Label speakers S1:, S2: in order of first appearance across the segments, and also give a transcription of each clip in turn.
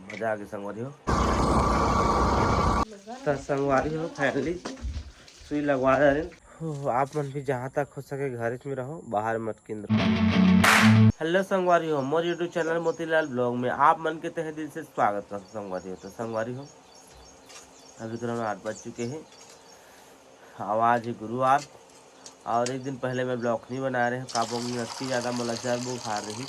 S1: मजा आ गई संगवारी हो। तो संगवारी हो फाइनली सुई लगवा रहे हो। आप मन भी जहाँ तक हो सके घर में रहो, बाहर मत केंद्र। हेलो संगवारी हो, मोर यूट्यूब चैनल मोतीलाल ब्लॉग में आप मन के तहे दिल से स्वागत कर संगवारी हो। तो संगवारी हो अभी तो 8 बज चुके हैं। आवाज़ है गुरुवार और एक दिन पहले मैं ब्लॉग नहीं बना रहे काबोंगी अति ज़्यादा मोला जर बुखार रही।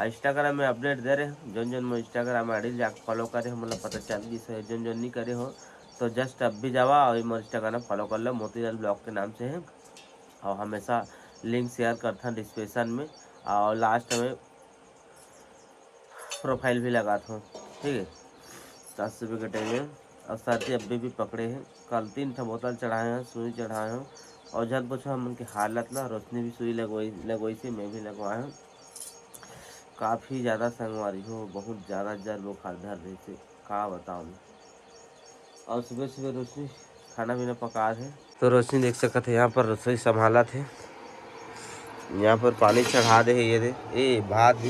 S1: इंस्टाग्राम में अपडेट दे रहे हो, जोन जोन मैं इंस्टाग्राम आई डी जाकर फॉलो करे हो, मतलब पता चल गई है। जोन जोन नहीं करे हो तो जस्ट अब भी जावा और मोर इंस्टाग्राम फॉलो कर लो, मोतीलाल ब्लॉग के नाम से है। और हमेशा लिंक शेयर करता हूँ डिस्क्रिप्शन में और लास्ट में प्रोफाइल भी लगाता हूँ, ठीक है। 10 रुपये के टाइम में। और सर्दी अभी भी पकड़े हैं। कल 3 बोतल चढ़ाए हैं, सुई चढ़ाए हैं और जब पूछो हम उनकी हालत ना, रोशनी भी सुई लगवाई थी, मैं भी लगवाया हूँ। काफ़ी ज़्यादा संगवारी हो, बहुत ज़्यादा जर बुखार धर रही थी, क्या बताऊँ। और सुबह सुबह रोशनी खाना पीना पका है तो रोशनी देख सकते है यहाँ पर रसोई संभाला थे। यहाँ पर पानी चढ़ा दे ये दे ए भात भी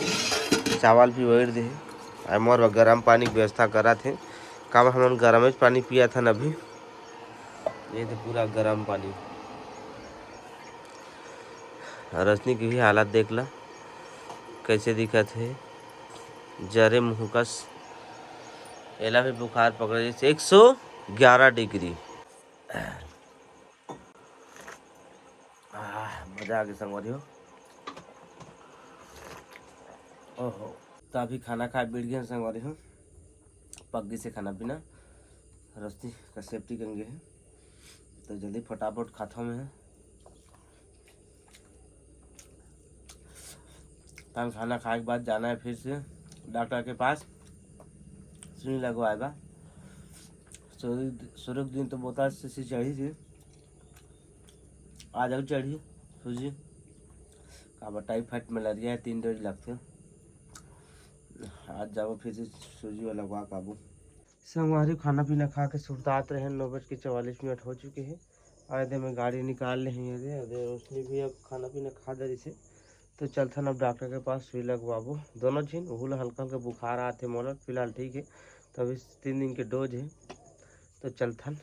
S1: चावल भी बैठ दे मोर गर्म पानी की व्यवस्था करा थे। काम हम गर्म पानी पिया था अभी, ये तो पूरा गर्म पानी। रोशनी की भी हालत देख ला कैसे दिखत है, जरे मुहकस। एला भी बुखार पकड़े 111 डिग्री। मजा आ गई संगवारी हो। ओहो तो अभी खाना खा बैठ गए संगवारी हो, पग्गी से खाना पीना रोशनी का सेफ्टी करेंगे है तो जल्दी फटाफट खाता में है। टाइम खाना खाने के बाद जाना है फिर से डॉक्टर के पास, सुई लगवाएगा। शुरू दिन तो बोतल से चढ़ी थी, आज भी चढ़ी सूजी का टाइफाइड मलेरिया है, 3 डोज लगते हैं। आज जाओ फिर से सूजी वाला लगवा काबू। संगवारी खाना पीना खा के सुरतात रहे, 9:44 हो चुके हैं। आधे में गाड़ी निकाल ले हैं ये रोशनी भी अब खाना पीना खा दे से तो चलता अब डॉक्टर के पास सुई लगवाबो। दोनों झीन हल्का हल्का बुखार आते मोलर, फिलहाल ठीक है। तो अभी 3 दिन के डोज है तो चलथन।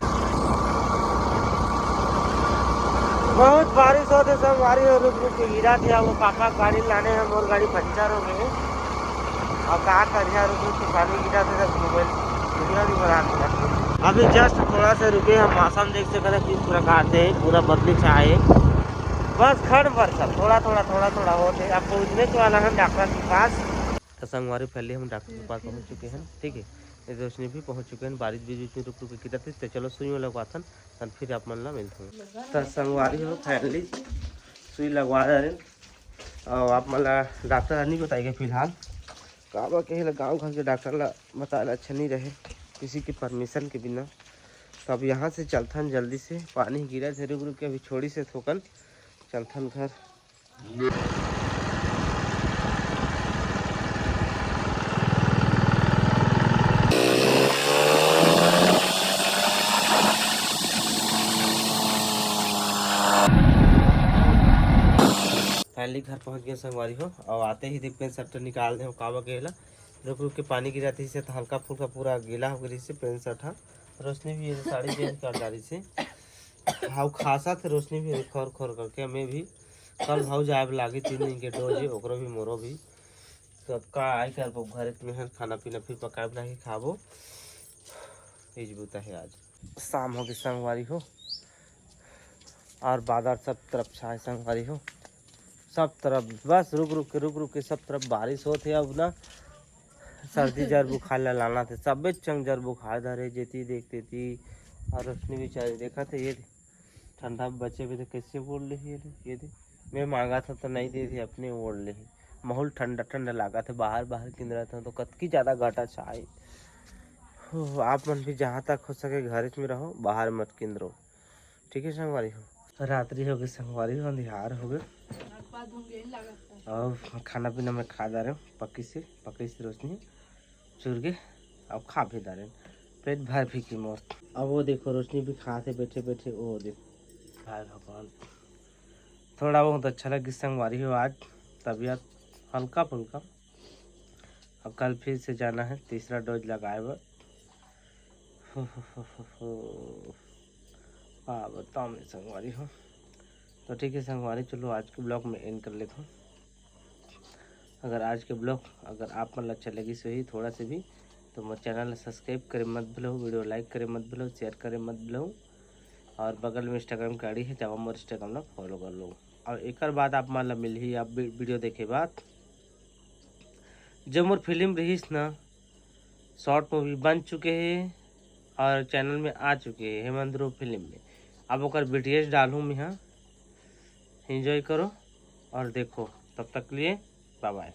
S1: बहुत बारिश होते संगवारी हो, रुक रुक के गिरा था। वो पापा गाड़ी लाने हैं, मोर गाड़ी पंचर हो गई और कहा कर रुक रुक के पानी गिरा था, मोबाइल वीडियो भी बना दिया। अभी जस्ट थोड़ा सा रुके हम, मौसम देख सकते हैं किस प्रकार से पूरा बदली छाए, बस खड़ बरसा थोड़ा थोड़ा होते। अब पहुँचने के वाला हम डॉक्टर के पास। तो संगवारी पहले हम डॉक्टर के पास पहुँच चुके हैं, ठीक है। रोशनी भी पहुँच चुके हैं, बारिश भी बीच में रुक रुक के गिरा थी। तो चलो सुई में लगवाथन तन फिर आप मन ला मिलते हैं। तो संगवारी हो फाइनली सुई लगवा रहे हैं और आप मन ला डॉक्टर नहीं बताएंगे फिलहाल काबा के गाँव घर के डॉक्टर ला बताया अच्छा नहीं रहे किसी की परमिशन के बिना। तो अब यहाँ से चलथन जल्दी से, पानी गिरा थे रुक रुक के, अभी छोड़ी से थोकन चलथन घर। फाइनली घर पहुँच गए संगवारी हो और आते ही देख पेन शर्ट निकाल दे काबा के रुक रुक के पानी गिरा थी से तो हल्का फुल्का पूरा गीला हो गई से पेन शर्ट। हाँ रोशनी भी साड़ी चेंज कर डाली से हाँ खासा थे, रोशनी भी खोर खोर करके। मैं भी कल भाव जाए लागी 3 दिन के डोज ओकरो भी मोरो भी सबका आई कर घर में खाना पीना फिर पकाए बना के खाबो बुता है। आज शाम हो गई संगवारी हो और बादल सब तरफ छाए संगवारी हो, सब तरफ बस रुक रुक के सब तरफ बारिश होते। अब ना सर्दी जर बुखार लाना थे, सब चंग जर बुखार धरे जेती देखते थी। और रोशनी भी चाहिए देखा था ये ठंडा बचे हुए थे कैसे बोल रही है ये दे। मैं मांगा था तो नहीं दे थी, अपने ओढ़ ले। माहौल ठंडा ठंडा लगा था, बाहर किंदरा था तो कतकी ज़्यादा घटा छाए। आप मन भी जहाँ तक हो सके घर में रहो, बाहर मत किंदरो, ठीक है संगवारी हो। रात्रि हो गई संगवारी हो, अंधियार हो गए और खाना पीना में खा जा रहे हो पक्की से रोशनी चुर के अब खा भी जा रहे पेट भर भी की मौत। अब वो देखो रोशनी भी खाते बैठे बैठे, वो देखो हाय भगवान। थोड़ा बहुत अच्छा लगी संगवारी हो, आज तबीयत हल्का फुल्का और कल फिर से जाना है, तीसरा डोज लगाए बर। हाँ बताओ मैं संगवारी हूँ। तो ठीक है संगवारी, चलो आज के ब्लॉग में एंड कर लेता हूँ। अगर आज के ब्लॉग अगर आप मतलब अच्छा लगी सही थोड़ा से भी, तो मोर चैनल सब्सक्राइब करे मत भूलो, वीडियो लाइक करे मत भूलो, शेयर करे मत भूलो। और बगल में इंस्टाग्राम की आईडी है, जब मोर इंस्टाग्राम ला फॉलो कर लो। और एक बात आप मतलब मिल ही आप वीडियो देखे बात, जो मोर फिल्म रहीस ना शॉर्ट मूवी बन चुके हैं और चैनल में आ चुके हैं हेमंत फिल्म में। अब ओकर BTS डालूँ मैं, हाँ एंजॉय करो और देखो। तब तक लिए बाय बाय।